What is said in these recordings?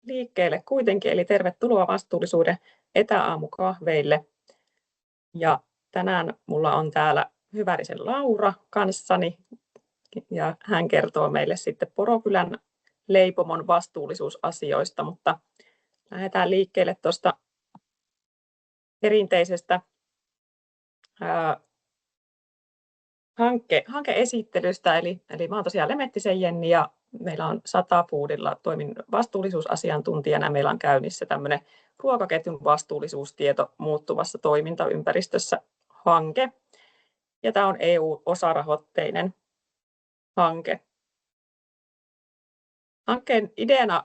liikkeelle kuitenkin, eli tervetuloa vastuullisuuden etäaamukahveille. Ja tänään mulla on täällä Hyvärisen Laura kanssani, ja hän kertoo meille sitten Porokylän leipomon vastuullisuusasioista, mutta lähdetään liikkeelle tuosta perinteisestä hankeesittelystä, eli mä oon tosiaan Lemettisen Jenni ja meillä on Satafoodilla, toimin vastuullisuusasiantuntijana. Meillä on käynnissä tämmöinen ruokaketjun vastuullisuustieto muuttuvassa toimintaympäristössä -hanke. Ja tämä on EU-osarahoitteinen hanke. Hankkeen ideana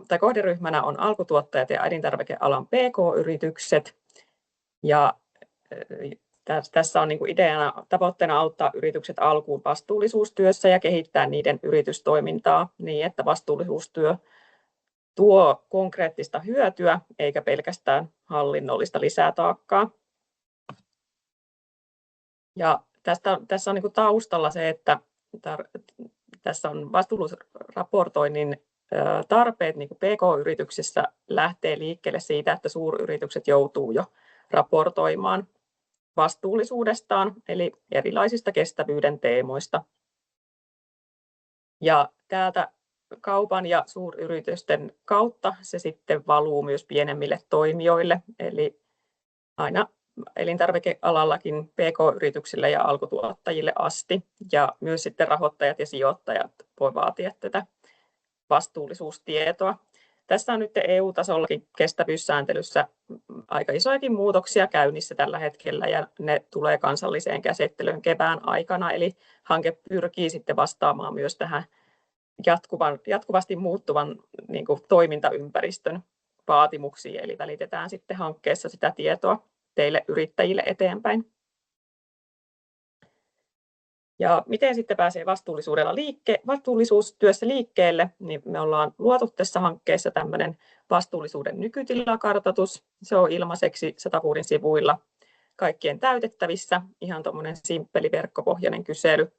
tai kohderyhmänä on alkutuottajat ja elintarvikealan PK-yritykset. Ja tässä on ideana tavoitteena auttaa yritykset alkuun vastuullisuustyössä ja kehittää niiden yritystoimintaa niin, että vastuullisuustyö tuo konkreettista hyötyä eikä pelkästään hallinnollista lisätaakkaa. Ja tässä on taustalla se, että tässä on vastuullisuusraportoinnin tarpeet PK-yrityksissä lähtee liikkeelle siitä, että suuryritykset joutuu jo raportoimaan vastuullisuudestaan, eli erilaisista kestävyyden teemoista. Ja täältä kaupan ja suuryritysten kautta se sitten valuu myös pienemmille toimijoille, eli aina elintarvikealallakin PK-yrityksille ja alkutuottajille asti. Ja myös sitten rahoittajat ja sijoittajat voi vaatia tätä vastuullisuustietoa. Tässä on nyt EU-tasollakin kestävyyssääntelyssä aika isojakin muutoksia käynnissä tällä hetkellä ja ne tulee kansalliseen käsittelyyn kevään aikana. Eli hanke pyrkii sitten vastaamaan myös tähän jatkuvasti muuttuvan toimintaympäristön vaatimuksiin. Eli välitetään sitten hankkeessa sitä tietoa teille yrittäjille eteenpäin. Ja miten sitten pääsee vastuullisuustyössä liikkeelle, niin me ollaan luotu tässä hankkeessa tämmöinen vastuullisuuden nykytilakartoitus. Se on ilmaiseksi Satafoodin sivuilla kaikkien täytettävissä, ihan tuommoinen simppeli verkkopohjainen kysely,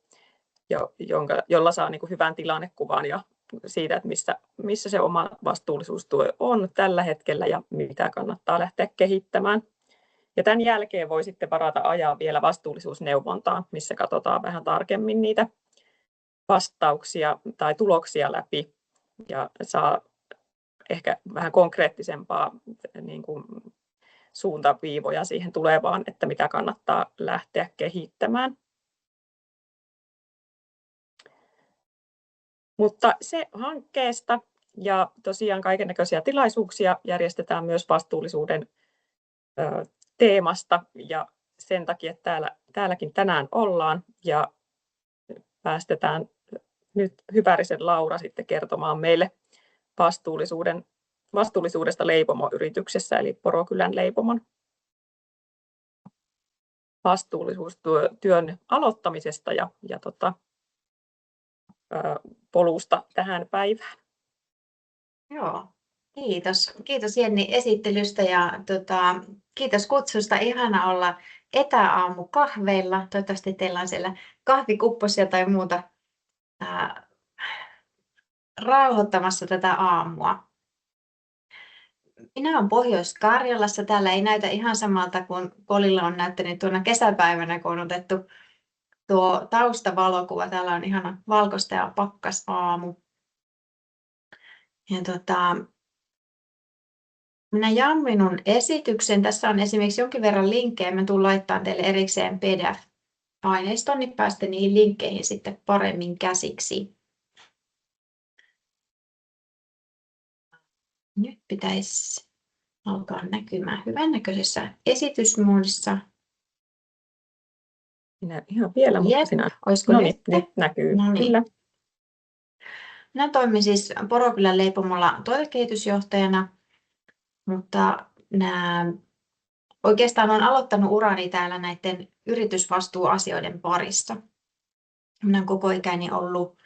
jolla saa hyvän tilannekuvan ja siitä, että missä se oma vastuullisuustyö on tällä hetkellä ja mitä kannattaa lähteä kehittämään. Ja tämän jälkeen voi sitten varata ajan vielä vastuullisuusneuvontaan, missä katsotaan vähän tarkemmin niitä vastauksia tai tuloksia läpi ja saa ehkä vähän konkreettisempaa suuntaviivoja siihen tulevaan, että mitä kannattaa lähteä kehittämään. Mutta se hankkeesta, ja tosiaan kaikennäköisiä tilaisuuksia järjestetään myös vastuullisuuden teemasta ja sen takia, että täälläkin tänään ollaan ja päästetään nyt Hyvärisen Laura sitten kertomaan meille vastuullisuudesta leipomoyrityksessä, eli Porokylän leipomon vastuullisuustyön aloittamisesta ja polusta tähän päivään. Joo, kiitos. Kiitos Jenni esittelystä ja kiitos kutsusta. Ihana olla etäaamukahveilla. Toivottavasti teillä on siellä kahvikupposia tai muuta rauhoittamassa tätä aamua. Minä olen Pohjois-Karjalassa. Täällä ei näytä ihan samalta kuin Kolilla on näyttänyt tuona kesäpäivänä, kun on otettu tuo taustavalokuva. Täällä on ihana valkoista ja pakkasaamu. Ja minä jaan minun esityksen. Tässä on esimerkiksi jonkin verran linkkejä. Mä tulen laittamaan teille erikseen PDF-aineiston, niin pääsette niihin linkkeihin sitten paremmin käsiksi. Nyt pitäisi alkaa näkymään hyvännäköisessä esitysmuodissa. Minä ihan vielä, mutta sinä. Olisiko nyt näkyy. Kyllä. Minä toimin siis Porokylän leipomolla tuotekehitysjohtajana, mutta oikeastaan olen aloittanut urani täällä näiden yritysvastuuasioiden parissa. Minä olen koko ikäni ollut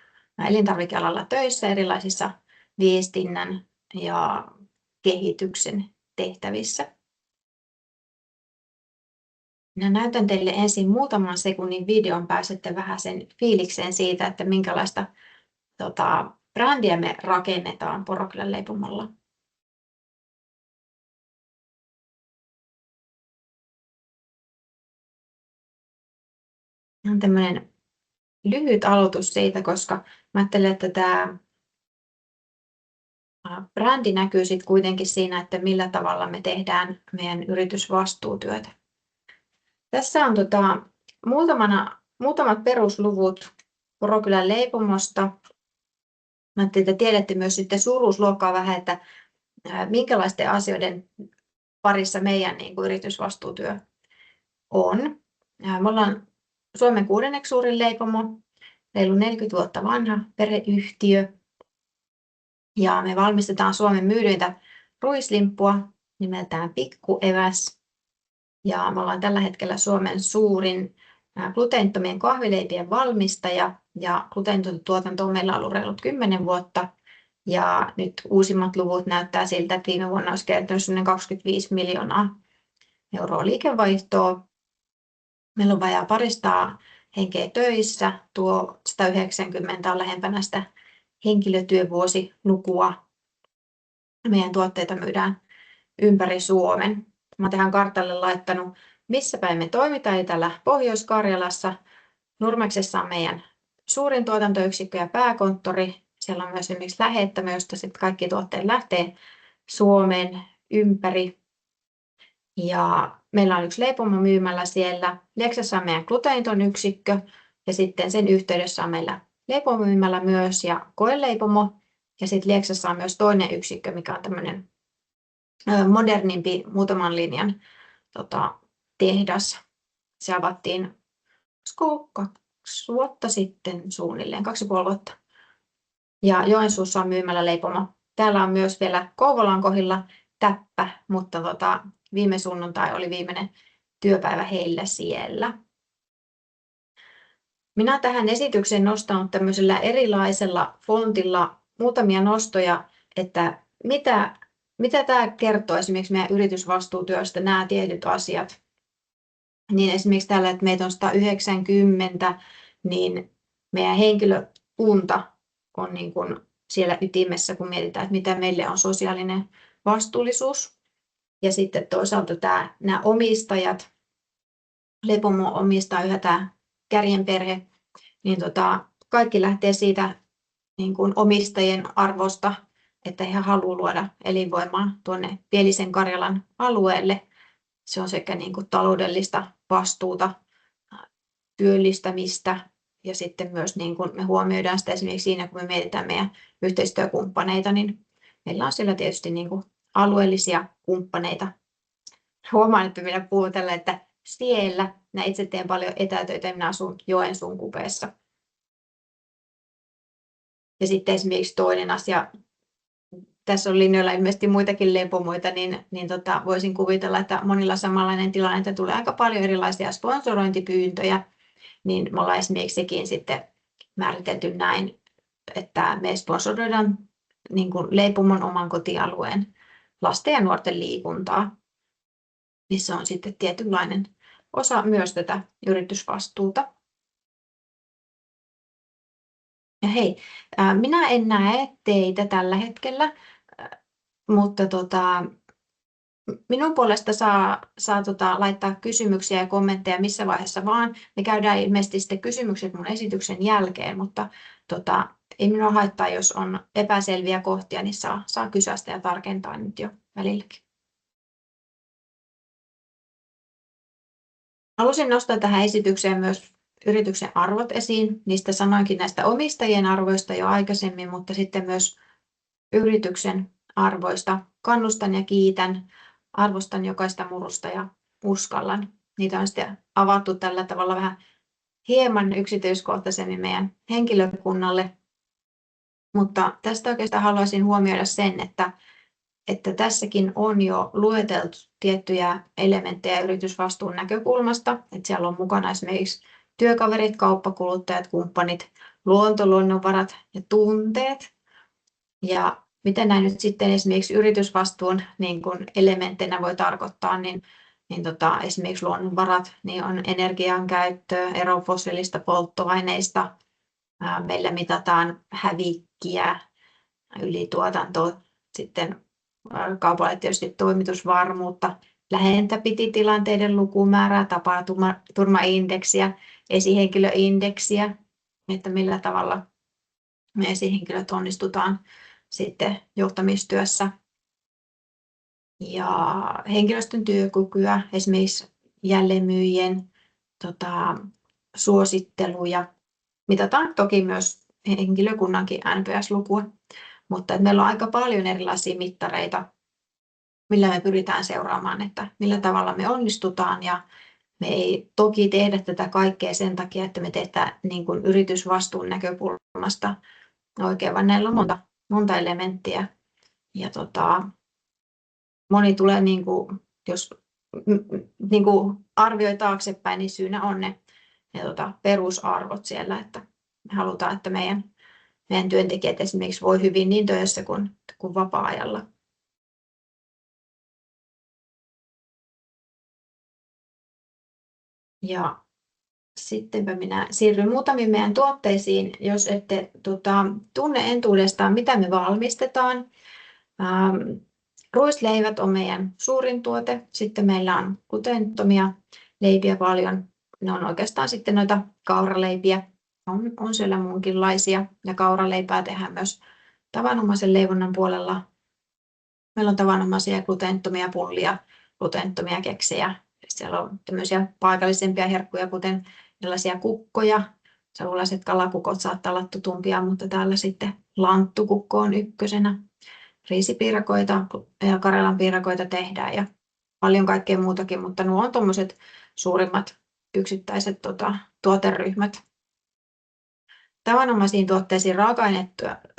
elintarvikealalla töissä erilaisissa viestinnän ja kehityksen tehtävissä. Minä näytän teille ensin muutaman sekunnin videon, pääsette vähän sen fiilikseen siitä, että minkälaista brändiä me rakennetaan Porokylän leipomolla? On tämmöinen lyhyt aloitus siitä, koska mä ajattelen, että tämä brändi näkyy sitten kuitenkin siinä, että millä tavalla me tehdään meidän yritysvastuutyötä. Tässä on muutamat perusluvut Porokylän leipomosta. Mä ajattelin, että tiedätte myös sitten suuruusluokkaa vähän, että minkälaisten asioiden parissa meidän yritysvastuutyö on. Me ollaan Suomen 6. suurin leipomo, reilu 40 vuotta vanha perheyhtiö. Ja me valmistetaan Suomen myydyintä ruislimppua nimeltään Pikkueväs. Ja me ollaan tällä hetkellä Suomen suurin gluteenittomien kahvileipien valmistaja. Ja gluteenitonta tuotanto on meillä ollut reilut 10 vuotta. Ja nyt uusimmat luvut näyttää siltä, että viime vuonna olisi kertynyt 25 miljoonaa euroa liikevaihtoa. Meillä on vajaa 200 henkeä töissä. Tuo 190 on lähempänä sitä henkilötyövuosilukua. Meidän tuotteita myydään ympäri Suomen. Mä oon tähän kartalle laittanut, missä päin me toimitaan. Eli täällä Pohjois-Karjalassa. Nurmeksessa on meidän suurin tuotantoyksikkö ja pääkonttori. Siellä on myös esimerkiksi lähettämö, josta sitten kaikki tuotteet lähtee Suomen ympäri. Ja meillä on yksi leipomomyymällä siellä. Lieksassa on meidän gluteeniton yksikkö ja sitten sen yhteydessä on meillä leipomomyymällä myös ja koeleipomo. Ja sitten Lieksassa on myös toinen yksikkö, mikä on tämmöinen modernimpi muutaman linjan tehdas. Se avattiin 2 vuotta sitten suunnilleen, 2,5 vuotta. Ja Joensuussa on myymällä leipomo. Täällä on myös vielä Kouvolan kohdilla Täppä, mutta viime sunnuntai oli viimeinen työpäivä heillä siellä. Minä tähän esitykseen nostanut tämmöisellä erilaisella fontilla muutamia nostoja, että mitä tämä kertoo esimerkiksi meidän yritysvastuutyöstä, nämä tietyt asiat. Niin esimerkiksi tällä, että meitä on 190, niin meidän henkilökunta on niin kuin siellä ytimessä, kun mietitään, että mitä meille on sosiaalinen vastuullisuus. Ja sitten toisaalta nämä omistajat, leipomo omistaa yhä tämä Kärjen perhe, niin kaikki lähtee siitä niin kuin omistajien arvosta, että he haluavat luoda elinvoimaa tuonne Pielisen Karjalan alueelle. Se on sekä niin kuin taloudellista vastuuta, työllistämistä ja sitten myös niin kuin me huomioidaan sitä esimerkiksi siinä, kun me mietitään meidän yhteistyökumppaneita, niin meillä on siellä tietysti niin kuin alueellisia kumppaneita. Huomaan, että minä puhun tällä, että siellä. Minä itse teen paljon etätöitä ja minä asun Joensuun kupeessa. Ja sitten esimerkiksi toinen asia, tässä on linjoilla ilmeisesti muitakin leipomoita, niin voisin kuvitella, että monilla samanlainen tilanne, että tulee aika paljon erilaisia sponsorointipyyntöjä, niin me ollaan esimerkiksi sekin sitten määritelty näin, että me sponsoroidaan niin kuin leipomon oman kotialueen lasten ja nuorten liikuntaa, missä on sitten tietynlainen osa myös tätä yritysvastuuta. Ja hei, minä en näe teitä tällä hetkellä, mutta minun puolesta saa laittaa kysymyksiä ja kommentteja missä vaiheessa vaan. Me käydään ilmeisesti sitten kysymykset mun esityksen jälkeen, mutta ei minua haittaa, jos on epäselviä kohtia, niin saa kysästä ja tarkentaa nyt jo välilläkin. Halusin nostaa tähän esitykseen myös yrityksen arvot esiin. Niistä sanoinkin näistä omistajien arvoista jo aikaisemmin, mutta sitten myös yrityksen arvoista. Kannustan ja kiitän, arvostan jokaista murusta ja uskallan. Niitä on sitten avattu tällä tavalla vähän hieman yksityiskohtaisemmin meidän henkilökunnalle. Mutta tästä oikeastaan haluaisin huomioida sen, että tässäkin on jo lueteltu tiettyjä elementtejä yritysvastuun näkökulmasta. Että siellä on mukana esimerkiksi työkaverit, kauppakuluttajat, kumppanit, luonto, luonnonvarat ja tunteet. Ja mitä näin nyt sitten esimerkiksi yritysvastuun niin kuin elementteinä voi tarkoittaa, niin esimerkiksi luonnonvarat niin on energian käyttöä, ero fossiilista polttoaineista, Meillä mitataan hävikkiä, ylituotantoa, sitten kaupalle tietysti toimitusvarmuutta, lähentäpiti-tilanteiden lukumäärää, tapaturmaindeksiä, esihenkilöindeksiä, että millä tavalla me esihenkilöt onnistutaan sitten johtamistyössä. Ja henkilöstön työkykyä, esimerkiksi jälleenmyyjien suositteluja. Mitataan toki myös henkilökunnankin NPS-lukua, mutta meillä on aika paljon erilaisia mittareita, millä me pyritään seuraamaan, että millä tavalla me onnistutaan. Ja me ei toki tehdä tätä kaikkea sen takia, että me tehdään niin kuin yritysvastuun näkökulmasta oikein, vaan näillä on monta elementtiä. Ja moni tulee, niin kuin, jos niin kuin arvioi taaksepäin, niin syynä on ne perusarvot siellä, että me halutaan, että meidän työntekijät esimerkiksi voi hyvin niin töissä kuin vapaa-ajalla. Ja sittenpä minä siirryn muutamiin meidän tuotteisiin, jos ette tunne entuudestaan, mitä me valmistetaan. Ruisleivät on meidän suurin tuote. Sitten meillä on gluteenittomia leipiä paljon. Ne on oikeastaan sitten noita kauraleipiä. On siellä muunkinlaisia. Ja kauraleipää tehdään myös tavanomaisen leivonnan puolella. Meillä on tavanomaisia gluteenittomia pullia, gluteenittomia keksejä. Siellä on tämmöisiä paikallisempia herkkuja, kuten erilaisia kukkoja. Savulaiset kalakukot saattaa olla tutumpia, mutta täällä sitten lanttukukko on ykkösenä. Riisipiirakoita ja Karelan piirakoita tehdään ja paljon kaikkea muutakin, mutta nuo on tuommoiset suurimmat yksittäiset tuoteryhmät. Tavanomaisiin tuotteisiin raaka-aineet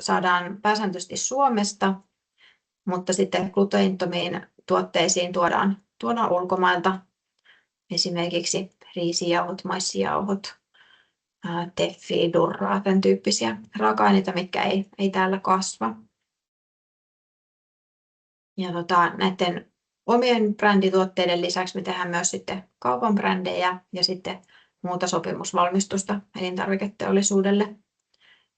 saadaan pääsääntöisesti Suomesta, mutta sitten gluteenittomiin tuotteisiin tuodaan ulkomailta esimerkiksi riisijauhot, maissijauhot, teffi, durraa, tämän tyyppisiä raaka-aineita, mitkä ei täällä kasva. Ja näiden omien brändituotteiden lisäksi me tehdään myös sitten kaupan brändejä ja sitten muuta sopimusvalmistusta elintarviketeollisuudelle.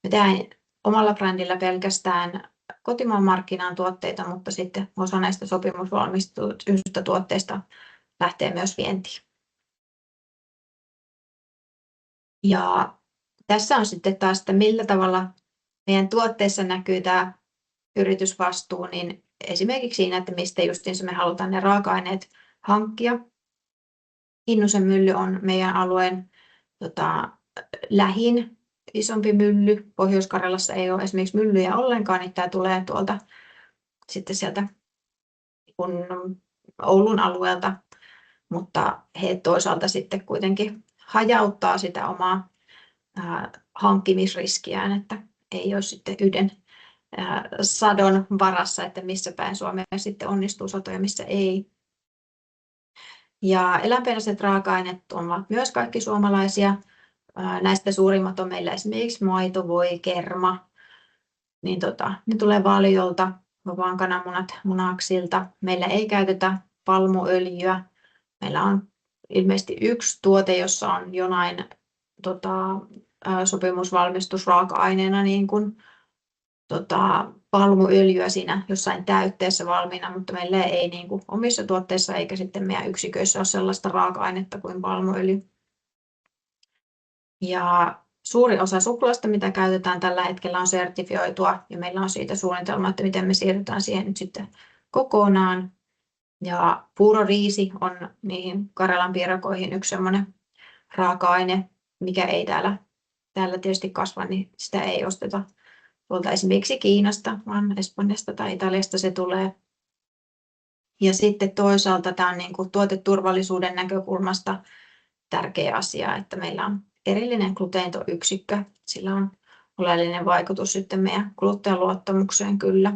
Me tehdään omalla brändillä pelkästään kotimaan markkinaan tuotteita, mutta sitten osa näistä sopimusvalmistusta tuotteista lähtee myös vientiin. Ja tässä on sitten taas, että millä tavalla meidän tuotteessa näkyy tämä yritysvastuu, niin esimerkiksi siinä, että mistä justiinsa me halutaan ne raaka-aineet hankkia. Kinnusen mylly on meidän alueen lähin isompi mylly. Pohjois-Karjalassa ei ole esimerkiksi myllyjä ollenkaan, niin tämä tulee tuolta sitten sieltä Oulun alueelta, mutta he toisaalta sitten kuitenkin hajauttaa sitä omaa hankkimisriskiään, että ei ole sitten yhden sadon varassa, että missä päin Suomea sitten onnistuu satoja, missä ei. Ja eläinperäiset raaka-aineet ovat myös kaikki suomalaisia. Näistä suurimmat on meillä esimerkiksi maito, voi, kerma. Niin ne tulee Valjolta, vapaan kananmunat Munaksilta. Meillä ei käytetä palmuöljyä. Meillä on ilmeisesti yksi tuote, jossa on jonain sopimusvalmistus raaka-aineena niin kuin palmuöljyä siinä jossain täytteessä valmiina, mutta meillä ei niin kuin omissa tuotteissa eikä sitten meidän yksiköissä ole sellaista raaka-ainetta kuin palmuöljy. Ja suuri osa suklaasta, mitä käytetään tällä hetkellä, on sertifioitua ja meillä on siitä suunnitelma, että miten me siirrytään siihen nyt sitten kokonaan. Ja puuroriisi on niihin Karelan piirakoihin yksi sellainen raaka-aine, mikä ei täällä tietysti kasva, niin sitä ei osteta tuolta esimerkiksi Kiinasta, vaan Espanjasta tai Italiasta se tulee. Ja sitten toisaalta tämä on niin kuin tuoteturvallisuuden näkökulmasta tärkeä asia, että meillä on erillinen gluteenitoyksikkö. Sillä on oleellinen vaikutus sitten meidän kuluttajaluottamukseen kyllä,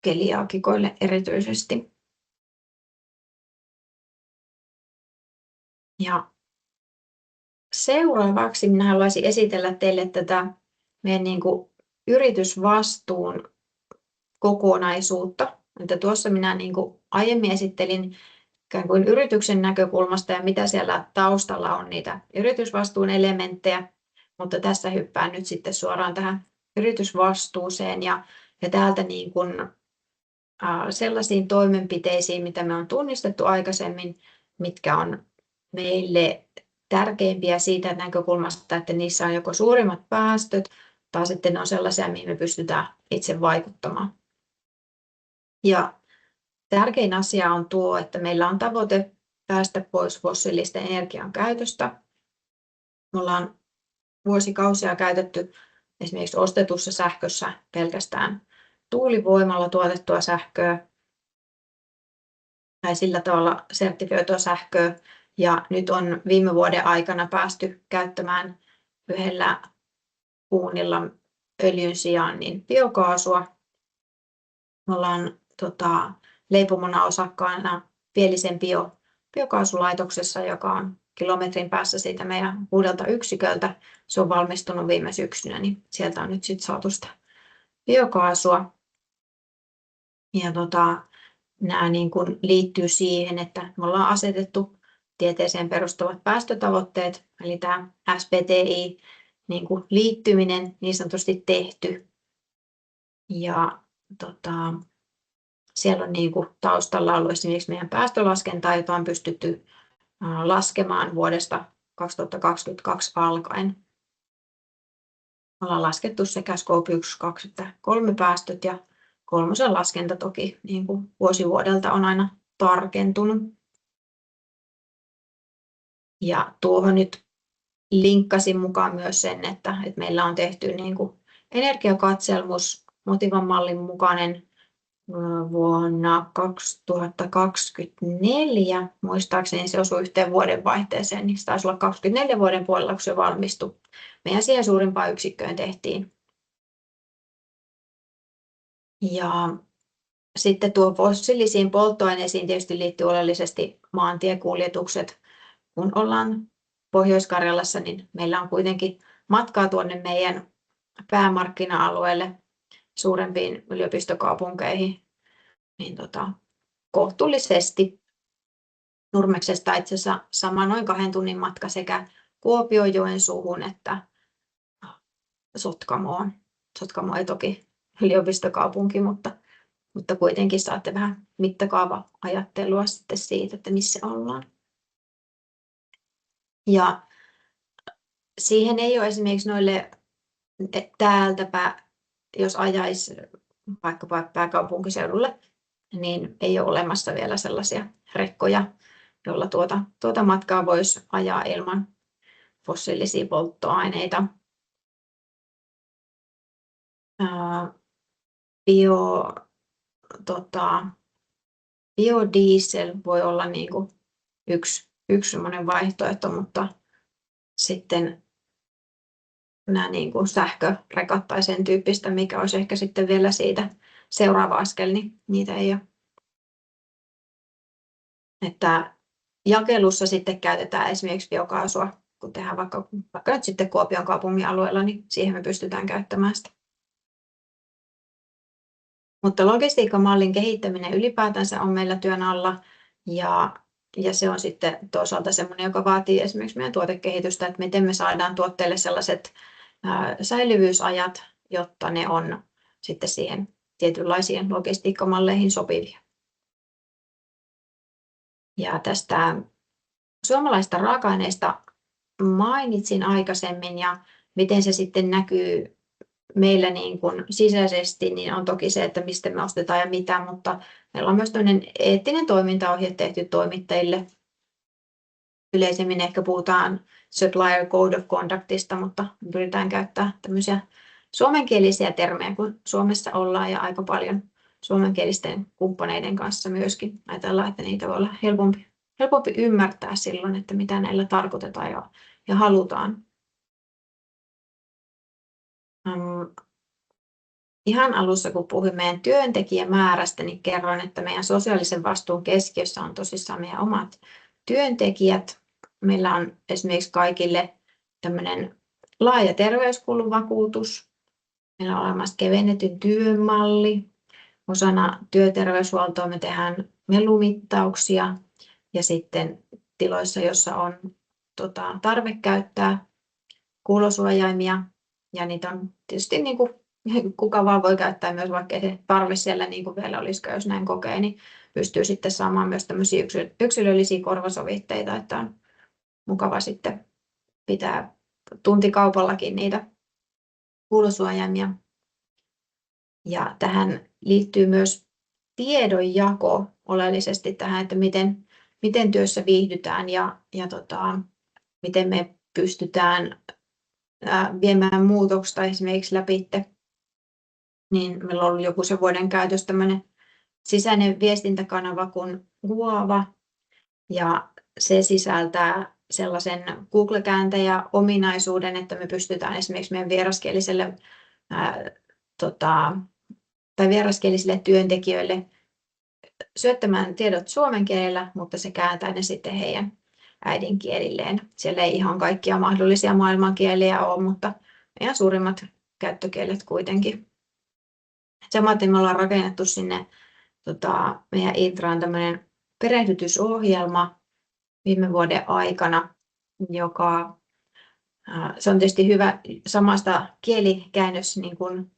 keliaakikoille erityisesti. Ja seuraavaksi minä haluaisin esitellä teille tätä meidän niin kuin yritysvastuun kokonaisuutta. Että tuossa minä niin kuin aiemmin esittelin ikään kuin yrityksen näkökulmasta ja mitä siellä taustalla on niitä yritysvastuun elementtejä. Mutta tässä hyppään nyt sitten suoraan tähän yritysvastuuseen ja täältä niin kuin, sellaisiin toimenpiteisiin, mitä me on tunnistettu aikaisemmin, mitkä on meille tärkeimpiä siitä näkökulmasta, että niissä on joko suurimmat päästöt tai sitten ne on sellaisia, mihin me pystytään itse vaikuttamaan. Ja tärkein asia on tuo, että meillä on tavoite päästä pois fossiilisten energian käytöstä. Me ollaan vuosikausia käytetty esimerkiksi ostetussa sähkössä pelkästään tuulivoimalla tuotettua sähköä tai sillä tavalla sertifioitua sähköä. Ja nyt on viime vuoden aikana päästy käyttämään yhdellä uunilla öljyn sijaan niin biokaasua. Me ollaan leipomona osakkaana Pielisen biokaasulaitoksessa, joka on kilometrin päässä siitä meidän uudelta yksiköltä. Se on valmistunut viime syksynä, niin sieltä on nyt sitten saatu sitä biokaasua. Ja nämä niin kuin liittyy siihen, että me ollaan asetettu tieteeseen perustuvat päästötavoitteet, eli tämä SBTi niin kuin liittyminen niin sanotusti tehty. Ja siellä on niin kuin taustalla ollut esimerkiksi meidän päästölaskentaa, jota on pystytty laskemaan vuodesta 2022 alkaen. Ollaan laskettu sekä Scope 1, 2 että 3 päästöt ja kolmosen laskenta toki niin kuin vuosi vuodelta on aina tarkentunut. Ja tuohon nyt linkkasin mukaan myös sen, että meillä on tehty niin kuin energiakatselmus Motivan mallin mukainen vuonna 2024. Muistaakseni se osui yhteen vuodenvaihteeseen, niin se taisi olla 24 vuoden puolella, kun se valmistui. Meidän siihen suurimpaan yksikköön tehtiin. Ja sitten tuo fossiilisiin polttoaineisiin tietysti liittyy oleellisesti maantiekuljetukset. Kun ollaan Pohjois-Karjalassa, niin meillä on kuitenkin matkaa tuonne meidän päämarkkina-alueelle suurempiin yliopistokaupunkeihin niin kohtuullisesti. Nurmeksesta itse asiassa sama noin 2 tunnin matka sekä Kuopioon, Joensuuhun että Sotkamoon. Sotkamo ei toki yliopistokaupunki, mutta kuitenkin saatte vähän mittakaava-ajattelua sitten siitä, että missä ollaan. Ja siihen ei ole esimerkiksi noille täältäpä, jos ajaisi vaikkapa pääkaupunkiseudulle, niin ei ole olemassa vielä sellaisia rekkoja, joilla tuota matkaa voisi ajaa ilman fossiilisia polttoaineita. Biodiesel voi olla niin kuin yksi semmoinen vaihtoehto, mutta sitten nämä niin kuin sähkörekat tai sen tyyppistä, mikä olisi ehkä sitten vielä siitä seuraava askel, niin niitä ei ole. Että jakelussa sitten käytetään esimerkiksi biokaasua, kun tehdään vaikka nyt sitten Kuopion kaupungin alueella, niin siihen me pystytään käyttämään sitä. Mutta logistiikkamallin kehittäminen ylipäätänsä on meillä työn alla ja se on sitten toisaalta semmoinen, joka vaatii esimerkiksi meidän tuotekehitystä, että miten me saadaan tuotteille sellaiset säilyvyysajat, jotta ne on sitten siihen tietynlaisiin logistiikkamalleihin sopivia. Ja tästä suomalaista raaka-aineista mainitsin aikaisemmin ja miten se sitten näkyy meillä niin kuin sisäisesti, niin on toki se, että mistä me ostetaan ja mitä, mutta meillä on myös tämmöinen eettinen toimintaohje tehty toimittajille. Yleisemmin ehkä puhutaan Supplier Code of Conductista, mutta pyritään käyttämään tämmöisiä suomenkielisiä termejä, kun Suomessa ollaan ja aika paljon suomenkielisten kumppaneiden kanssa myöskin. Ajatellaan, että niitä voi olla helpompi ymmärtää silloin, että mitä näillä tarkoitetaan ja halutaan. Ihan alussa, kun puhuin meidän työntekijämäärästä, niin kerroin, että meidän sosiaalisen vastuun keskiössä on tosissaan meidän omat työntekijät. Meillä on esimerkiksi kaikille tämmöinen laaja terveyskuluvakuutus. Meillä on olemassa kevennetyn työmalli. Osana työterveyshuoltoa me tehdään melumittauksia ja sitten tiloissa, joissa on tarve käyttää kuulosuojaimia ja niitä on tietysti niin kuin kuka vaan voi käyttää myös, vaikka ei se tarve siellä niin kuin vielä olisiko, jos näin kokee, niin pystyy sitten saamaan myös tämmöisiä yksilöllisiä korvasovitteita, että on mukava sitten pitää tuntikaupallakin niitä kuulosuojaimia. Ja tähän liittyy myös tiedonjako oleellisesti tähän, että miten työssä viihdytään ja miten me pystytään viemään muutosta esimerkiksi läpi. Niin meillä on ollut joku sen vuoden käytössä tämmöinen sisäinen viestintäkanava kuin Guava, ja se sisältää sellaisen Google-kääntäjä-ominaisuuden, että me pystytään esimerkiksi meidän vieraskielisille työntekijöille syöttämään tiedot suomen kielellä, mutta se kääntää ne sitten heidän äidinkielilleen. Siellä ei ihan kaikkia mahdollisia maailmankieliä ole, mutta meidän suurimmat käyttökielet kuitenkin. Samaten me ollaan rakennettu sinne meidän Intraan tämmöinen perehdytysohjelma viime vuoden aikana, joka se on tietysti hyvä samasta kielikäännös niin kuin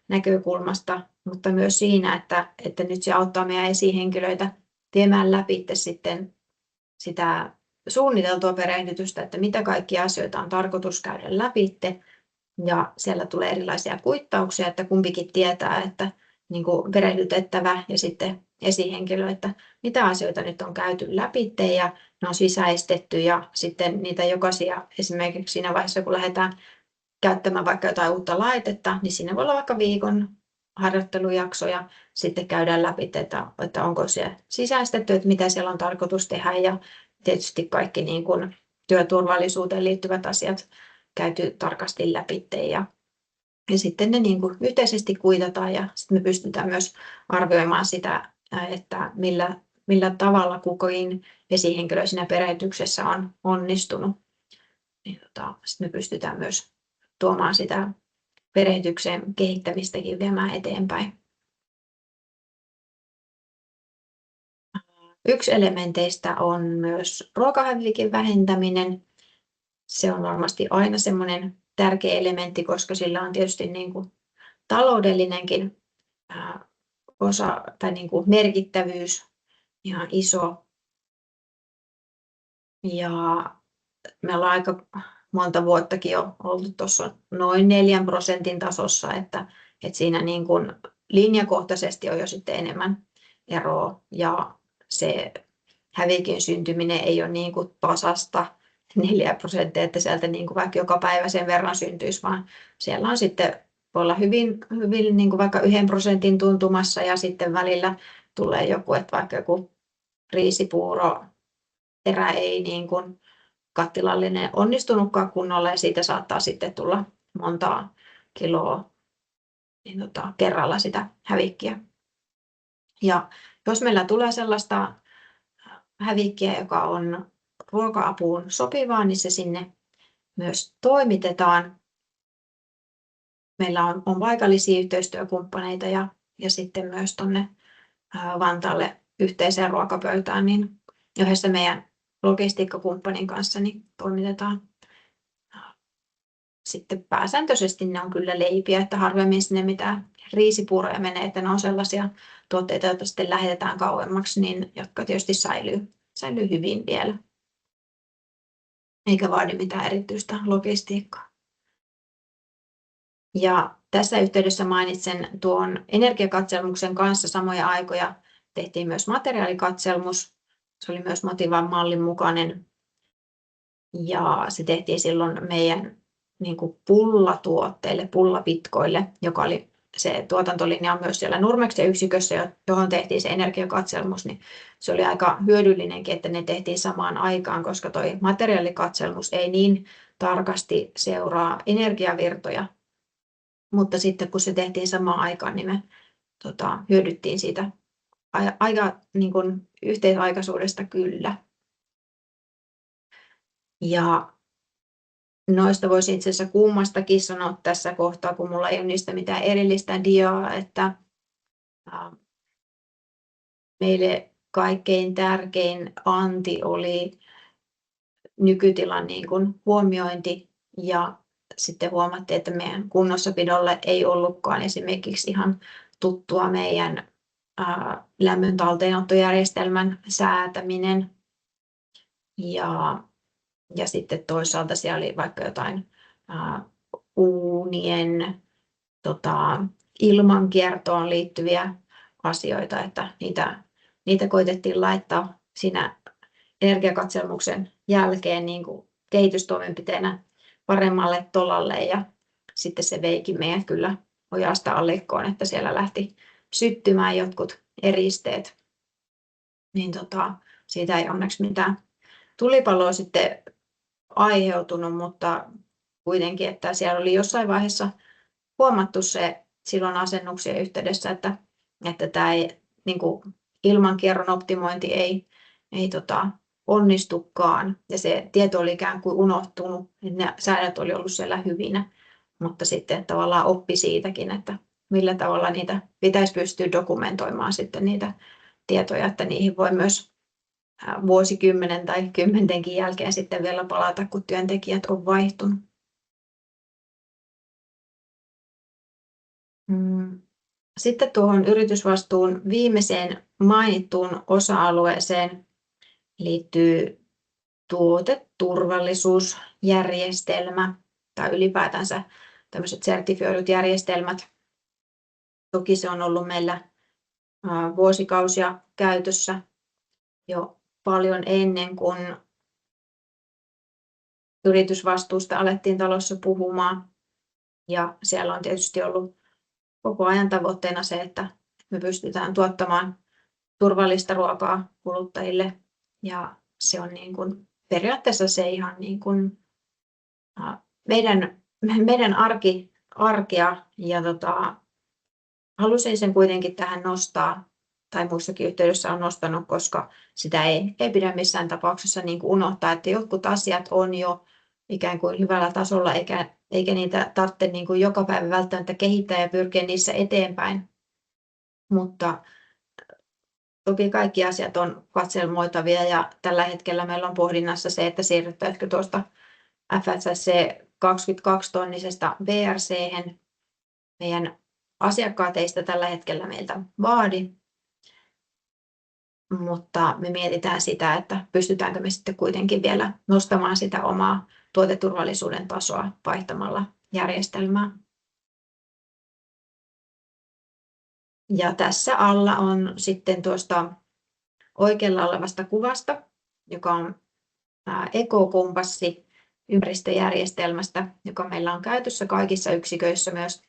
näkökulmasta, mutta myös siinä, että nyt se auttaa meidän esihenkilöitä viemään läpi sitten sitä suunniteltua perehdytystä, että mitä kaikkia asioita on tarkoitus käydä läpi. Ja siellä tulee erilaisia kuittauksia, että kumpikin tietää, että niin kuin perehdytettävä ja sitten esihenkilö, että mitä asioita nyt on käyty läpi ja ne on sisäistetty ja sitten niitä jokaisia esimerkiksi siinä vaiheessa, kun lähdetään käyttämään vaikka jotain uutta laitetta, niin siinä voi olla vaikka viikon harjoittelujakso ja sitten käydään läpi, että onko se sisäistetty, että mitä siellä on tarkoitus tehdä ja tietysti kaikki niin kuin työturvallisuuteen liittyvät asiat käyty tarkasti läpi ja sitten ne niin kuin yhteisesti kuitataan ja sitten me pystytään myös arvioimaan sitä, että millä tavalla kukin esihenkilö siinä perehdytyksessä on onnistunut. Niin sitten me pystytään myös tuomaan sitä perehdyksen kehittämistäkin viemään eteenpäin. Yksi elementeistä on myös ruokahävikin vähentäminen. Se on varmasti aina semmoinen tärkeä elementti, koska sillä on tietysti niin kuin taloudellinenkin osa tai niin kuin merkittävyys ihan iso. Ja me ollaan aika monta vuottakin jo oltu tuossa noin 4% tasossa, että siinä niin kuin linjakohtaisesti on jo sitten enemmän eroa ja se hävikin syntyminen ei ole niin kuin tasasta 4%, että sieltä niin kuin vaikka joka päivä sen verran syntyisi, vaan siellä on sitten voi olla hyvin niin kuin vaikka 1% tuntumassa ja sitten välillä tulee joku, että vaikka joku riisipuuro erä ei niin kuin kattilallinen onnistunutkaan kunnolla ja siitä saattaa sitten tulla montaa kiloa niin kerralla sitä hävikkiä. Ja jos meillä tulee sellaista hävikkiä, joka on ruoka-apuun sopivaa, niin se sinne myös toimitetaan. Meillä on paikallisia yhteistyökumppaneita ja sitten myös tuonne Vantaalle yhteiseen ruokapöytään, niin yhdessä meidän logistiikkakumppanin kanssa niin toimitetaan. Sitten pääsääntöisesti ne on kyllä leipiä, että harvemmin sinne mitään riisipuuroja menee, että ne on sellaisia tuotteita, joita sitten lähetetään kauemmaksi, niin jotka tietysti säilyy hyvin vielä. Eikä vaadi mitään erityistä logistiikkaa. Ja tässä yhteydessä mainitsen tuon energiakatselmuksen kanssa samoja aikoja tehtiin myös materiaalikatselmus. Se oli myös Motivan mallin mukainen. Ja se tehtiin silloin meidän niin kuin pullatuotteille, pullapitkoille, joka oli se tuotantolinja on myös siellä Nurmeksen yksikössä, johon tehtiin se energiakatselmus, niin se oli aika hyödyllinenkin, että ne tehtiin samaan aikaan, koska tuo materiaalikatselmus ei niin tarkasti seuraa energiavirtoja, mutta sitten kun se tehtiin samaan aikaan, niin me hyödyttiin siitä aika niin kuin yhteisaikaisuudesta kyllä. Ja noista voisi itse asiassa kummastakin sanoa tässä kohtaa, kun mulla ei ole niistä mitään erillistä diaa, että meille kaikkein tärkein anti oli nykytilan niin kuin huomiointi ja sitten huomattiin, että meidän kunnossapidolle ei ollutkaan esimerkiksi ihan tuttua meidän lämmön talteenottojärjestelmän säätäminen. Ja sitten toisaalta siellä oli vaikka jotain uunien ilmankiertoon liittyviä asioita, että niitä koitettiin laittaa siinä energiakatselmuksen jälkeen niin kuin kehitystoimenpiteenä paremmalle tolalle, ja sitten se veikin meidät kyllä ojasta allikkoon, että siellä lähti syttymään jotkut eristeet, niin siitä ei onneksi mitään tulipaloa sitten aiheutunut, mutta kuitenkin, että siellä oli jossain vaiheessa huomattu se silloin asennuksien yhteydessä, että tämä niin kuin ilmankierron optimointi ei onnistukaan, ja se tieto oli ikään kuin unohtunut, että ne säädöt oli ollut siellä hyvinä, mutta sitten tavallaan oppi siitäkin, että millä tavalla niitä pitäisi pystyä dokumentoimaan sitten niitä tietoja, että niihin voi myös vuosikymmenen tai kymmentenkin jälkeen sitten vielä palata, kun työntekijät on vaihtunut. Sitten tuohon yritysvastuun viimeiseen mainittuun osa-alueeseen liittyy tuoteturvallisuusjärjestelmä tai ylipäätänsä tämmöiset sertifioidut järjestelmät. Toki se on ollut meillä vuosikausia käytössä jo paljon ennen kuin yritysvastuusta alettiin talossa puhumaan. Ja siellä on tietysti ollut koko ajan tavoitteena se, että me pystytään tuottamaan turvallista ruokaa kuluttajille. Ja se on niin kuin periaatteessa se ihan niin kuin meidän arkea. Ja halusin sen kuitenkin tähän nostaa, tai muissakin yhteydessä on nostanut, koska sitä ei pidä missään tapauksessa niin kuin unohtaa, että jotkut asiat on jo ikään kuin hyvällä tasolla, eikä niitä tarvitse niin kuin joka päivä välttämättä kehittää ja pyrkiä niissä eteenpäin. Mutta toki kaikki asiat on katselmoitavia, ja tällä hetkellä meillä on pohdinnassa se, että siirryttäisikö tuosta FSSC 22-tonnisesta BRC:hen. Meidän asiakkaat ei sitä tällä hetkellä meiltä vaadi, mutta me mietitään sitä, että pystytäänkö me sitten kuitenkin vielä nostamaan sitä omaa tuoteturvallisuuden tasoa vaihtamalla järjestelmää. Ja tässä alla on sitten tuosta oikealla olevasta kuvasta, joka on ekokompassi ympäristöjärjestelmästä, joka meillä on käytössä kaikissa yksiköissä myös.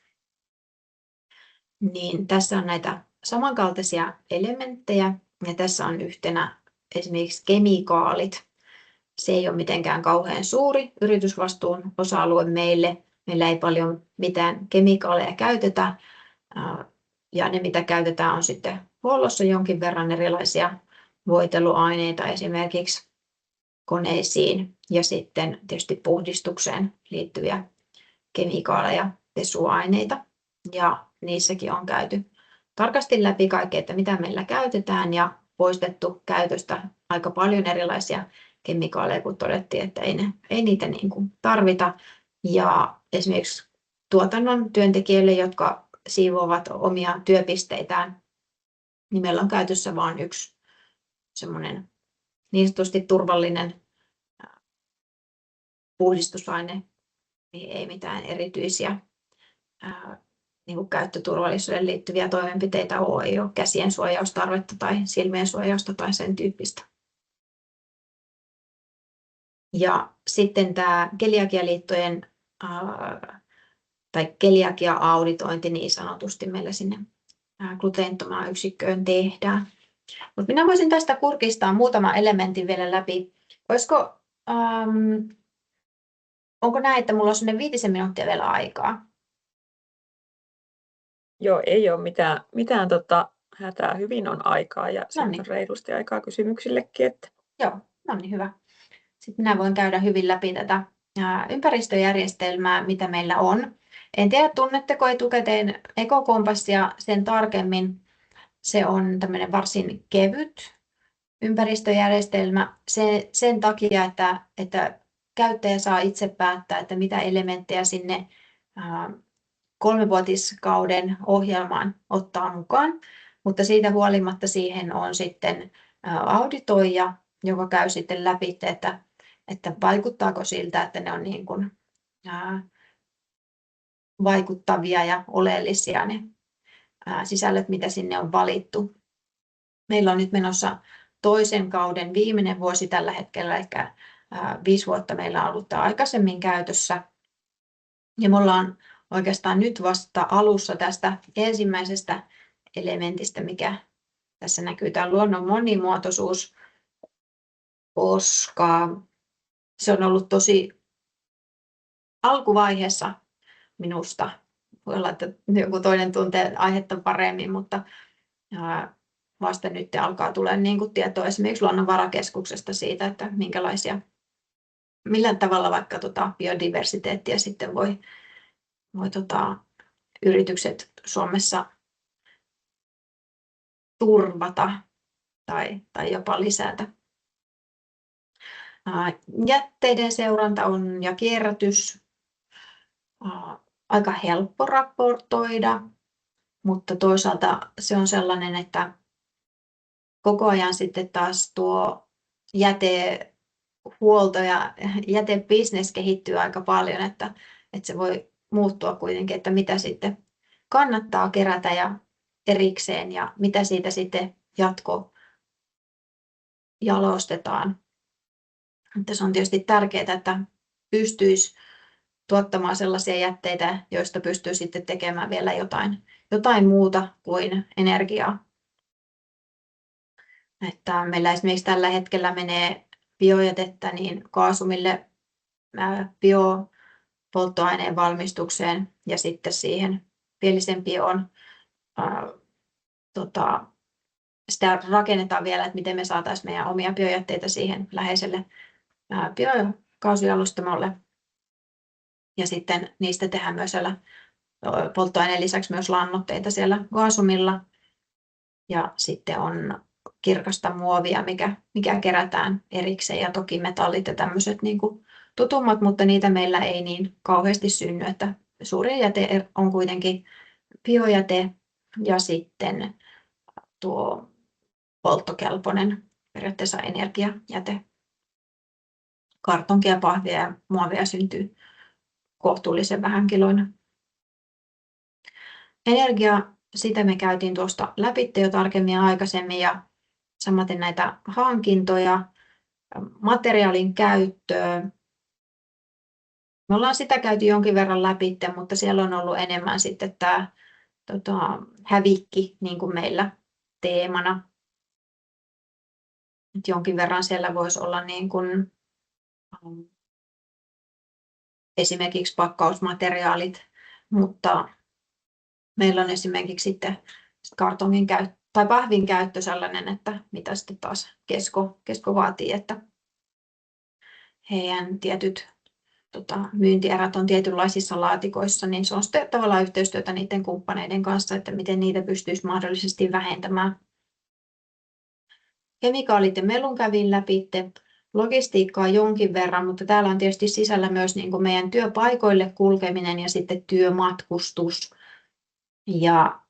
Niin tässä on näitä samankaltaisia elementtejä, ja tässä on yhtenä esimerkiksi kemikaalit. Se ei ole mitenkään kauhean suuri yritysvastuun osa-alue meille. Meillä ei paljon mitään kemikaaleja käytetä, ja ne mitä käytetään on sitten huollossa jonkin verran erilaisia voiteluaineita esimerkiksi koneisiin, ja sitten tietysti puhdistukseen liittyviä kemikaaleja, pesuaineita, ja niissäkin on käyty tarkasti läpi kaikki, että mitä meillä käytetään, ja poistettu käytöstä aika paljon erilaisia kemikaaleja, kun todettiin, että ei niitä niin kuin tarvita. Ja esimerkiksi tuotannon työntekijöille, jotka siivoavat omia työpisteitään, niin meillä on käytössä vain yksi semmoinen niin sanotusti turvallinen puhdistusaine, niin ei mitään erityisiä niin kuin käyttöturvallisuuteen liittyviä toimenpiteitä ole, ei ole käsien suojaustarvetta tai silmien suojausta tai sen tyyppistä. Ja sitten tämä keliakialiittojen tai keliakia-auditointi niin sanotusti meillä sinne gluteenittomaan yksikköön tehdään. Mutta minä voisin tästä kurkistaa muutaman elementin vielä läpi. Onko näin, että minulla on sellainen 5 minuuttia vielä aikaa? Joo, ei ole mitään hätää. Hyvin on aikaa, ja sitten on reilusti aikaa kysymyksillekin. Että. Joo, no niin, hyvä. Sitten minä voin käydä hyvin läpi tätä ympäristöjärjestelmää, mitä meillä on. En tiedä, tunnetteko etukäteen ekokompassia sen tarkemmin. Se on tämmöinen varsin kevyt ympäristöjärjestelmä sen takia, että käyttäjä saa itse päättää, että mitä elementtejä sinne 3-vuotiskauden ohjelmaan ottaa mukaan, mutta siitä huolimatta siihen on sitten auditoija, joka käy sitten läpi, että vaikuttaako siltä, että ne on niin kuin, vaikuttavia ja oleellisia ne sisällöt, mitä sinne on valittu. Meillä on nyt menossa toisen kauden viimeinen vuosi tällä hetkellä, ehkä 5 vuotta meillä on ollut tämä aikaisemmin käytössä. Ja me ollaan oikeastaan nyt vasta alussa tästä ensimmäisestä elementistä, mikä tässä näkyy, tämä luonnon monimuotoisuus, koska se on ollut tosi alkuvaiheessa minusta. Voi olla, että joku toinen tuntee aihetta paremmin, mutta vasta nyt alkaa tulla niin kuin tietoa esimerkiksi Luonnonvarakeskuksesta siitä, että millä tavalla vaikka biodiversiteettiä sitten voi yritykset Suomessa turvata tai jopa lisätä. Jätteiden seuranta on ja kierrätys aika helppo raportoida, mutta toisaalta se on sellainen, että koko ajan sitten taas tuo jätehuolto ja jätebisnes kehittyy aika paljon, että se voi muuttua kuitenkin, että mitä sitten kannattaa kerätä ja erikseen ja mitä siitä sitten jatkojalostetaan. Että se on tietysti tärkeää, että pystyisi tuottamaan sellaisia jätteitä, joista pystyy sitten tekemään vielä jotain muuta kuin energiaa. Että meillä esimerkiksi tällä hetkellä menee biojätettä niin kaasumille biopolttoaineen valmistukseen ja sitten siihen pielisen bioon sitä rakennetaan vielä, että miten me saataisiin meidän omia biojätteitä siihen läheiselle biokaasujalostamolle. Ja sitten niistä tehdään myös polttoaineen lisäksi myös lannoitteita siellä kaasumilla. Ja sitten on kirkasta muovia, mikä kerätään erikseen, ja toki metallit ja tämmöiset niin kuin tutummat, mutta niitä meillä ei niin kauheasti synny, että suurin jäte on kuitenkin biojäte ja sitten tuo polttokelpoinen periaatteessa energiajäte. Kartonkia, pahvia ja muovia syntyy kohtuullisen vähän kiloina. Energia, sitä me käytiin tuosta läpi jo tarkemmin aikaisemmin, ja samaten näitä hankintoja, materiaalin käyttöä. Me ollaan sitä käyty jonkin verran läpi, mutta siellä on ollut enemmän sitten tämä hävikki niin kuin meillä teemana. Jonkin verran siellä voisi olla niin kuin, esimerkiksi pakkausmateriaalit, mutta meillä on esimerkiksi sitten kartongin tai pahvin käyttö sellainen, että mitä sitten taas Kesko vaatii, että heidän tietyt myyntierät on tietynlaisissa laatikoissa, niin se on sitten tavallaan yhteistyötä niiden kumppaneiden kanssa, että miten niitä pystyisi mahdollisesti vähentämään. Kemikaalit ja melun kävin läpi, logistiikkaa jonkin verran, mutta täällä on tietysti sisällä myös niin kuin meidän työpaikoille kulkeminen ja sitten työmatkustus. Ja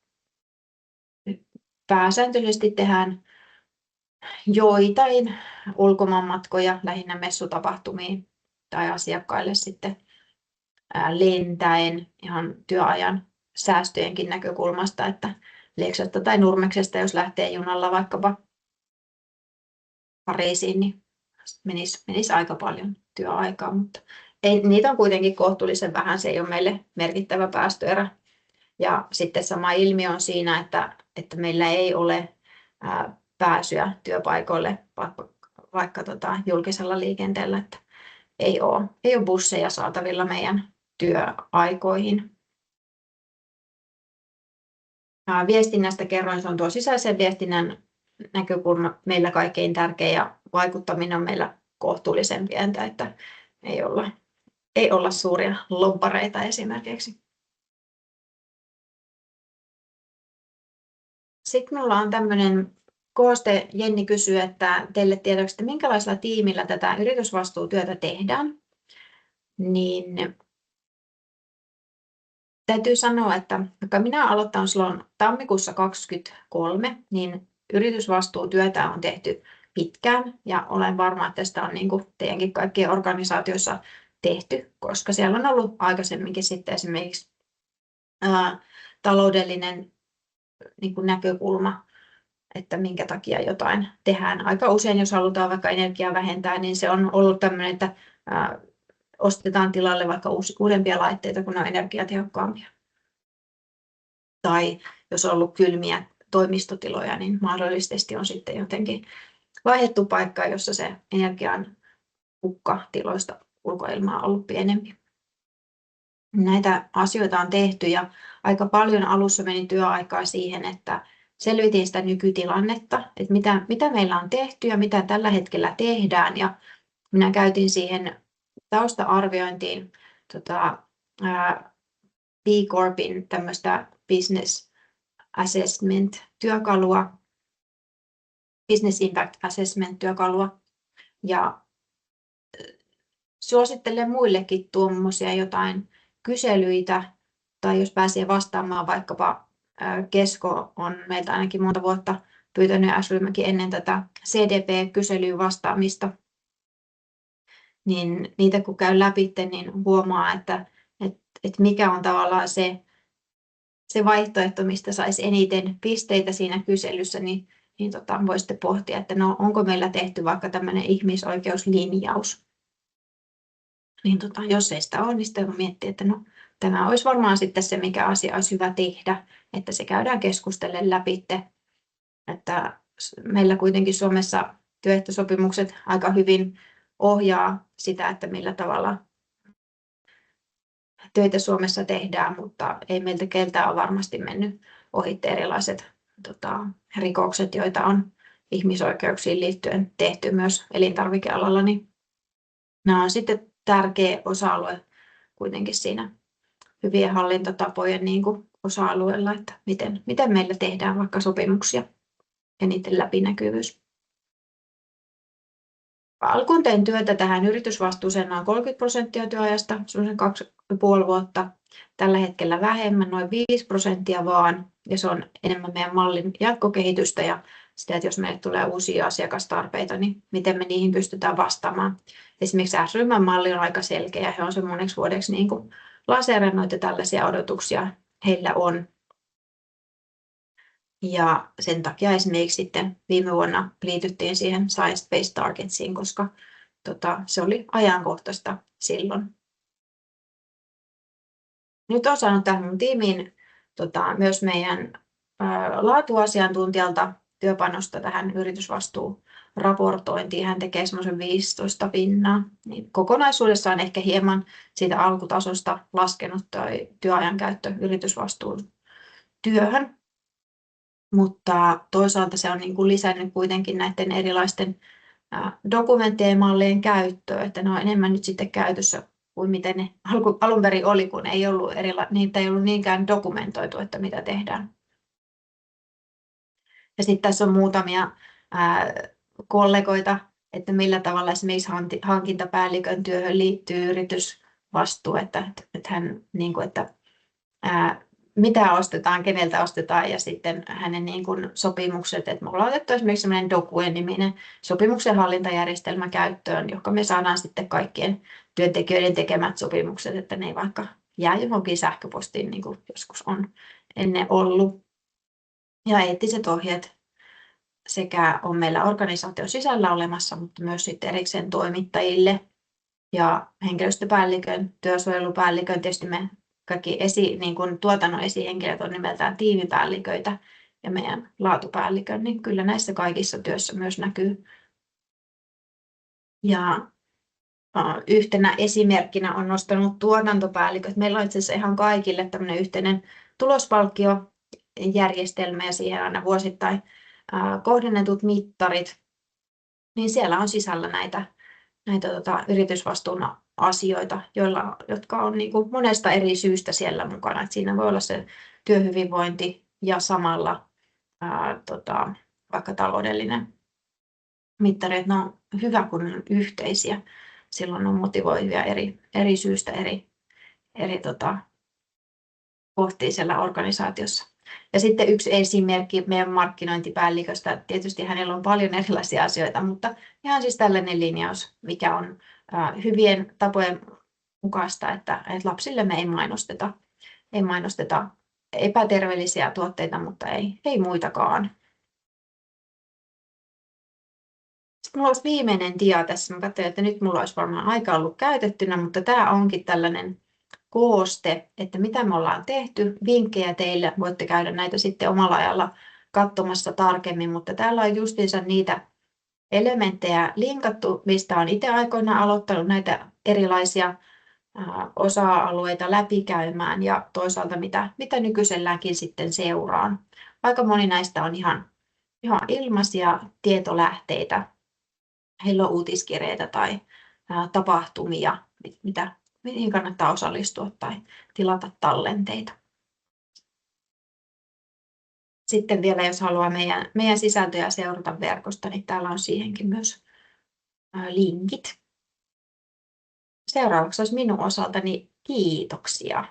pääsääntöisesti tehdään joitain ulkomaanmatkoja, lähinnä messutapahtumiin tai asiakkaille sitten lentäen ihan työajan säästöjenkin näkökulmasta, että Lieksasta tai Nurmeksesta, jos lähtee junalla vaikkapa Pariisiin, niin menisi aika paljon työaikaa, mutta niitä on kuitenkin kohtuullisen vähän, se ei ole meille merkittävä päästöerä. Ja sitten sama ilmiö on siinä, että meillä ei ole pääsyä työpaikoille vaikka julkisella liikenteellä, että ei ole busseja saatavilla meidän työaikoihin. Viestinnästä kerroin, se on tuo sisäisen viestinnän näkökulma meillä kaikkein tärkein, ja vaikuttaminen on meillä kohtuullisen pientä, että ei olla suuria lobbareita esimerkiksi. Sitten minulla on tämmöinen kooste. Jenni kysyy, että teille tiedoksi, että minkälaisella tiimillä tätä yritysvastuutyötä tehdään. niin täytyy sanoa, että vaikka minä aloittanut silloin tammikuussa 2023, niin yritysvastuutyötä on tehty pitkään ja olen varma, että sitä on niin kuin teidänkin kaikkien organisaatioissa tehty, koska siellä on ollut aikaisemminkin sitten esimerkiksi taloudellinen niin kuin näkökulma, että minkä takia jotain tehdään. Aika usein, jos halutaan vaikka energiaa vähentää, niin se on ollut tämmöinen, että ostetaan tilalle vaikka uudempia laitteita, kun ne on energiatehokkaampia. Tai jos on ollut kylmiä toimistotiloja, niin mahdollisesti on sitten jotenkin vaihdettu paikka, jossa se energian hukka tiloista ulkoilmaa on ollut pienempi. Näitä asioita on tehty ja aika paljon alussa meni työaikaa siihen, että selvitin sitä nykytilannetta, että mitä meillä on tehty ja mitä tällä hetkellä tehdään. Ja minä käytin siihen tausta-arviointiin B Corpin tämmöistä business assessment-työkalua, business impact assessment-työkalua. Ja suosittelen muillekin tuommoisia jotain kyselyitä, tai jos pääsee vastaamaan vaikkapa Kesko on meiltä ainakin monta vuotta pyytänyt S-ryhmäkin ennen tätä CDP-kyselyyn vastaamista, niin niitä kun käy läpi, niin huomaa, että mikä on tavallaan se vaihtoehto, mistä saisi eniten pisteitä siinä kyselyssä, niin voisitte pohtia, että no, onko meillä tehty vaikka tämmöinen ihmisoikeuslinjaus. Niin jos ei sitä ole, niin sitten miettii, että no, tämä olisi varmaan sitten se, mikä asia olisi hyvä tehdä, että se käydään keskustellen läpi. Että meillä kuitenkin Suomessa työehtosopimukset aika hyvin ohjaa sitä, että millä tavalla töitä Suomessa tehdään, mutta ei meiltä keltään ole varmasti mennyt ohitte erilaiset rikokset, joita on ihmisoikeuksiin liittyen tehty myös elintarvikealalla, niin nämä on sitten tärkeä osa-alue kuitenkin siinä hyvien hallintotapojen niin kuin osa-alueella, että miten meillä tehdään vaikka sopimuksia ja niiden läpinäkyvyys. Alkuun tein työtä tähän yritysvastuuseen noin 30% työajasta, semmoisen 2,5 vuotta. Tällä hetkellä vähemmän, noin 5% vaan, ja se on enemmän meidän mallin jatkokehitystä ja sitä, että jos meille tulee uusia asiakastarpeita, niin miten me niihin pystytään vastaamaan. Esimerkiksi S-ryhmän malli on aika selkeä, he on sen moneksi vuodeksi niin kuin laseerannut ja tällaisia odotuksia heillä on. Ja sen takia esimerkiksi sitten viime vuonna liityttiin siihen Science-Based Targetsiin, koska se oli ajankohtaista silloin. Nyt olen saanut tähän mun tiimiin myös meidän laatuasiantuntijalta työpanosta tähän yritysvastuuraportointiin. Hän tekee semmoisen 15 pinnaa. Niin kokonaisuudessaan ehkä hieman siitä alkutasosta laskenut toi työajan käyttö yritysvastuun työhön. Mutta toisaalta se on niin kuin lisännyt kuitenkin näiden erilaisten dokumenttien ja mallien käyttöä, että ne on enemmän nyt sitten käytössä kuin miten ne alun perin oli, kun niitä ei ollut niinkään dokumentoitu, että mitä tehdään. Ja sitten tässä on muutamia kollegoita, että millä tavalla esimerkiksi hankintapäällikön työhön liittyy yritysvastuu, että hän niin kuin, että mitä ostetaan, keneltä ostetaan ja sitten hänen niin kuin sopimukset, että me ollaan otettu esimerkiksi sellainen Docuen-niminen sopimuksen hallintajärjestelmä käyttöön, joka me saadaan sitten kaikkien työntekijöiden tekemät sopimukset, että ne ei vaikka jää johonkin sähköpostiin, niin kuin joskus on ennen ollut. Ja eettiset ohjeet sekä on meillä organisaation sisällä olemassa, mutta myös sitten erikseen toimittajille ja henkilöstöpäällikön, työsuojelupäällikön, tietysti me kaikki niin kuin tuotannon esihenkilöt on nimeltään tiimipäälliköitä ja meidän laatupäällikön, niin kyllä näissä kaikissa työssä myös näkyy. Ja yhtenä esimerkkinä on nostanut tuotantopäälliköt. Meillä on itse asiassa ihan kaikille tämmöinen yhteinen tulospalkkiojärjestelmä ja siihen aina vuosittain kohdennetut mittarit. Niin siellä on sisällä näitä yritysvastuun asioita, jotka on niin kuin monesta eri syystä siellä mukana. Et siinä voi olla se työhyvinvointi ja samalla vaikka taloudellinen mittari, että ne on hyvä, kun ne on yhteisiä. silloin on motivoivia eri syystä eri kohtia siellä organisaatiossa. Ja sitten yksi esimerkki meidän markkinointipäälliköstä, tietysti hänellä on paljon erilaisia asioita, mutta ihan siis tällainen linjaus, mikä on hyvien tapojen mukaista, että lapsillemme ei mainosteta epäterveellisiä tuotteita, mutta ei muitakaan. Sitten mulla olisi viimeinen dia tässä. Mä katsoin, että nyt mulla olisi varmaan aika ollut käytettynä, mutta tämä onkin tällainen kooste, että mitä me ollaan tehty. Vinkkejä teille, voitte käydä näitä sitten omalla ajalla katsomassa tarkemmin, mutta täällä on justiinsa niitä elementtejä linkattu, mistä on itse aikoinaan aloittanut näitä erilaisia osa-alueita läpikäymään ja toisaalta mitä nykyiselläänkin sitten seuraan. Aika moni näistä on ihan ilmaisia tietolähteitä. Heillä on uutiskirjeitä tai tapahtumia, mihin kannattaa osallistua tai tilata tallenteita. Sitten vielä, jos haluaa meidän sisältöjä seurata verkosta, niin täällä on siihenkin myös linkit. Seuraavaksi olisi minun osaltani kiitoksia.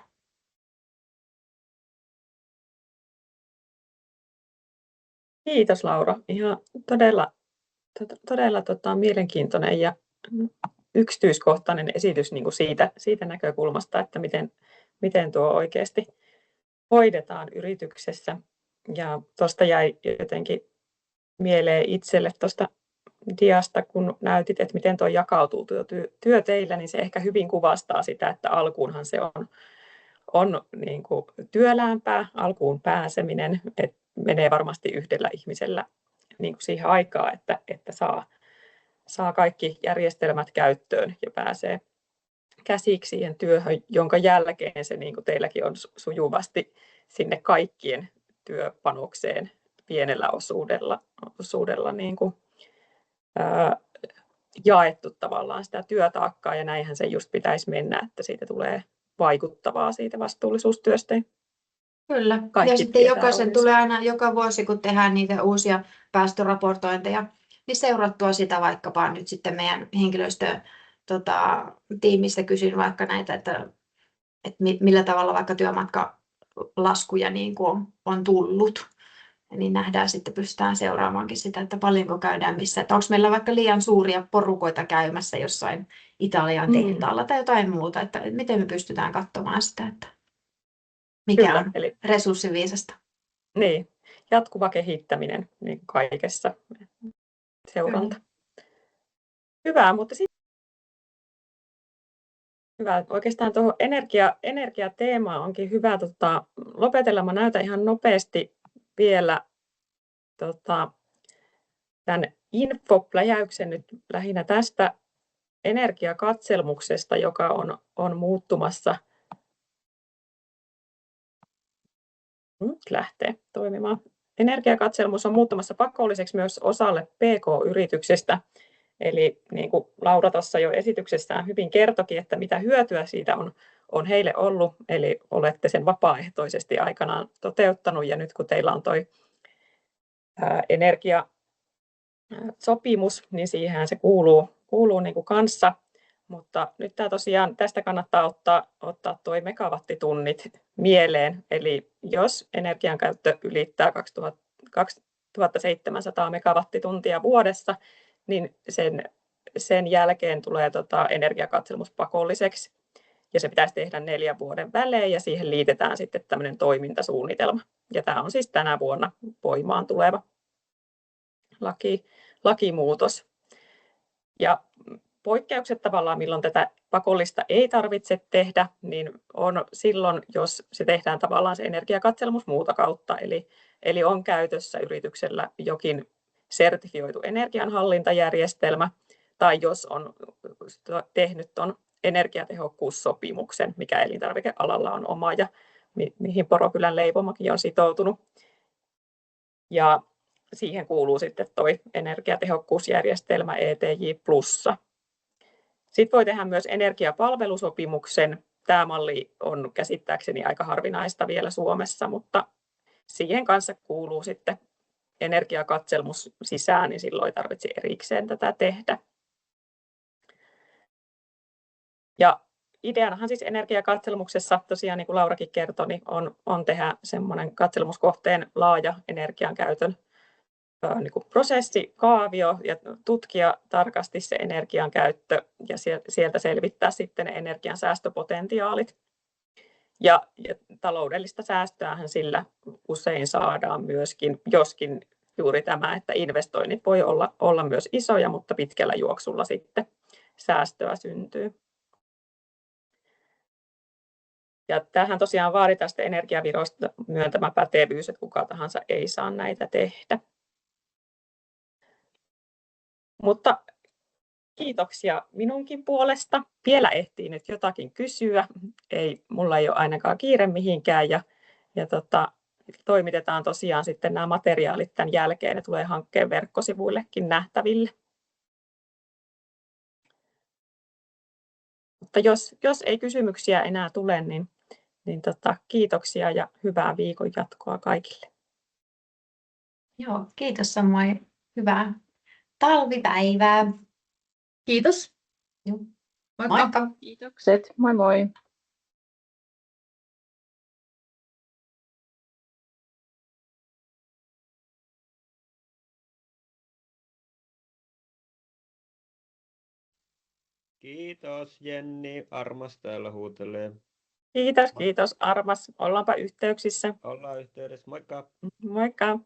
Kiitos Laura. Ihan todella mielenkiintoinen ja yksityiskohtainen esitys niin kuin siitä näkökulmasta, että miten tuo oikeasti hoidetaan yrityksessä. Ja tuosta jäi jotenkin mieleen itselle tuosta diasta, kun näytit, että miten tuo jakautuu työ teillä, niin se ehkä hyvin kuvastaa sitä, että alkuunhan se on niin kuin työläämpää, alkuun pääseminen, että menee varmasti yhdellä ihmisellä niin kuin siihen aikaa, että saa kaikki järjestelmät käyttöön ja pääsee käsiksi siihen työhön, jonka jälkeen se niin kuin teilläkin on sujuvasti sinne kaikkien työpanokseen pienellä osuudella niin kuin, jaettu tavallaan sitä työtaakkaa, ja näinhän se just pitäisi mennä, että siitä tulee vaikuttavaa siitä vastuullisuustyöstä. Kyllä, Kaikki ja sitten jokaisen roolinsa. tulee aina joka vuosi, kun tehdään niitä uusia päästöraportointeja, niin seurattua sitä vaikkapa nyt sitten meidän tiimissä kysyn vaikka näitä, että millä tavalla vaikka työmatkalaskuja niin kuin on tullut. Niin nähdään sitten, pystytään seuraamaankin sitä, että paljonko käydään missä. Että onko meillä vaikka liian suuria porukoita käymässä jossain Italian tehtaalla tai jotain muuta. Että miten me pystytään katsomaan sitä, että mikä Kyllä, on eli resurssiviisasta. niin, jatkuva kehittäminen niin kaikessa seuranta. Kyllä. Hyvä, mutta sitten hyvä. Oikeastaan tuohon energiateemaan onkin hyvä lopetella. Mä näytän ihan nopeasti vielä tämän infopläjäyksen nyt lähinnä tästä energiakatselmuksesta, joka on muuttumassa. Nyt lähtee toimimaan. Energiakatselmus on muuttumassa pakolliseksi myös osalle PK-yrityksestä. Eli niin kuin Laura tuossa jo esityksessään hyvin kertoikin, että mitä hyötyä siitä on heille ollut. Eli olette sen vapaaehtoisesti aikanaan toteuttanut, ja nyt kun teillä on tuo energiasopimus, niin siihen se kuuluu niin kuin kanssa. Mutta nyt tästä kannattaa ottaa tuo megawattitunnit mieleen. Eli jos energian käyttö ylittää 2700 megawattituntia vuodessa, niin sen jälkeen tulee energiakatselmus pakolliseksi. Ja se pitäisi tehdä 4 vuoden välein, ja siihen liitetään sitten tämmöinen toimintasuunnitelma. Ja tämä on siis tänä vuonna voimaan tuleva lakimuutos. Ja poikkeukset tavallaan, milloin tätä pakollista ei tarvitse tehdä, niin on silloin, jos se tehdään tavallaan se energiakatselmus muuta kautta. Eli on käytössä yrityksellä jokin sertifioitu energianhallintajärjestelmä, tai jos on tehnyt tuon energiatehokkuussopimuksen, mikä elintarvikealalla on oma ja mihin Porokylän leipomokin on sitoutunut. Ja siihen kuuluu sitten tuo energiatehokkuusjärjestelmä ETJ+. Sitten voi tehdä myös energiapalvelusopimuksen. Tämä malli on käsittääkseni aika harvinaista vielä Suomessa, mutta siihen kanssa kuuluu sitten energiakatselmus sisään, niin silloin ei tarvitse erikseen tätä tehdä. Ja ideanahan siis energiakatselmuksessa, tosiaan niin kuin Laurakin kertoi, niin on tehdä semmoinen katselmuskohteen laaja energiankäytön niin kuin prosessikaavio ja tutkia tarkasti se energiankäyttö ja sieltä selvittää sitten ne energiansäästöpotentiaalit. Ja taloudellista säästöähän sillä usein saadaan myöskin, joskin juuri tämä, että investoinnit voi olla myös isoja, mutta pitkällä juoksulla sitten säästöä syntyy. Ja tämähän tosiaan vaaditaan sitten Energiavirasto myöntämä pätevyys, että kuka tahansa ei saa näitä tehdä. Mutta kiitoksia minunkin puolesta. Vielä ehtii nyt jotakin kysyä. Mulla ei ole ainakaan kiire mihinkään. Ja toimitetaan tosiaan sitten nämä materiaalit tämän jälkeen. Ne tulee hankkeen verkkosivuillekin nähtäville. Mutta jos ei kysymyksiä enää tule, niin kiitoksia ja hyvää viikon jatkoa kaikille. Joo, kiitos samoin. Hyvää talvipäivää. Kiitos. Joo. Moikka. Moikka. Kiitokset. Moi moi. Kiitos Jenni, Armas täällä huutelee. Kiitos Armas. Ollaanpa yhteyksissä. Ollaan yhteydessä, moikka! Moikka!